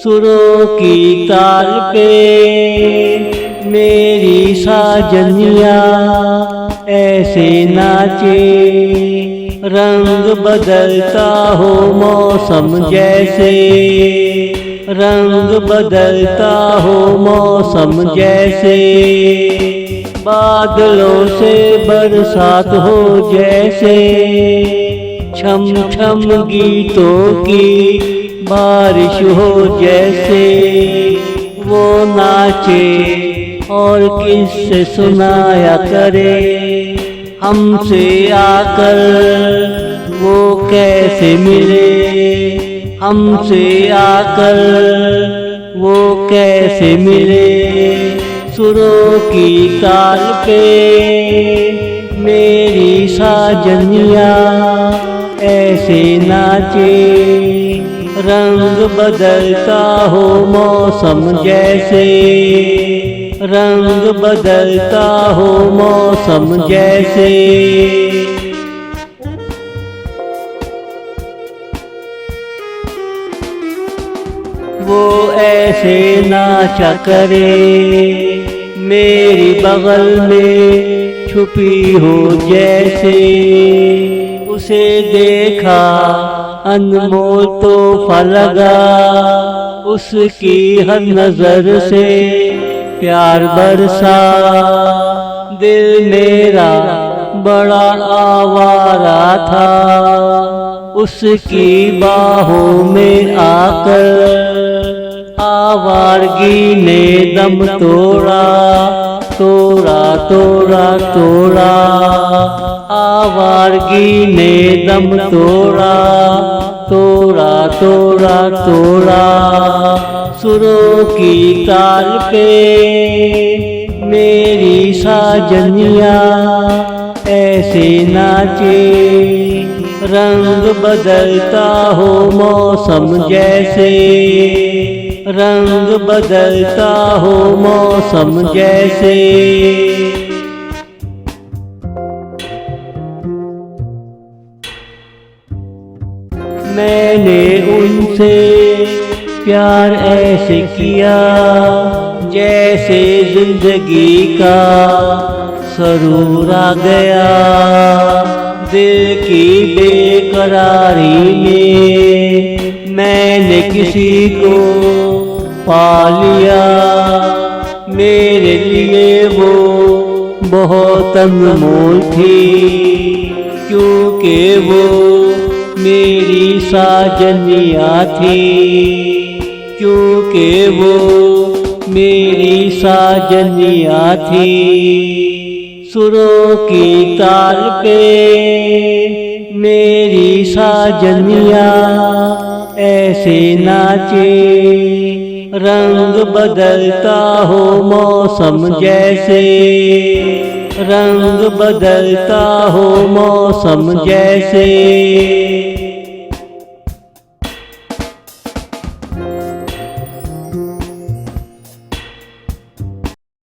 सुरों की ताल पे मेरी साजनिया ऐसे नाचे, रंग बदलता हो मौसम जैसे, रंग बदलता हो मौसम जैसे, बादलों से बरसात हो जैसे, छम छम गीतों की बारिश हो जैसे। वो नाचे और किससे सुनाया करे, हमसे आकर वो कैसे मिले, हमसे आकर वो कैसे मिले। सुरों की ताल पे मेरी साजनिया ऐसे नाचे, रंग बदलता हो मौसम जैसे, रंग बदलता हो मौसम जैसे। वो ऐसे नाचा करे मेरी बगल में छुपी हो जैसे, उसे देखा अनमोल तोहफा लगा, उसकी हर नजर से प्यार बरसा। दिल मेरा बड़ा आवारा था, उसकी बाहों में आकर आवारगी ने दम तोड़ा, तोड़ा तोड़ा तोड़ा। आवारगी ने दम तोड़ा, तोड़ा तोड़ा तोड़ा। सुरों की ताल पे मेरी साजनिया ऐसे नाचे, रंग बदलता हो मौसम जैसे, रंग बदलता हो मौसम जैसे। मैंने उनसे प्यार ऐसे किया जैसे जिंदगी का सरूर आ गया। दिल की बेकरारी में मैंने किसी को पा लिया, मेरे लिए वो बहुत अनमोल थी, क्योंकि वो मेरी साजनिया थी, क्योंकि वो मेरी साजनिया थी। सुरों की ताल पे मेरी साजनिया ऐसे नाचे, रंग बदलता हो मौसम जैसे, रंग बदलता हो मौसम जैसे।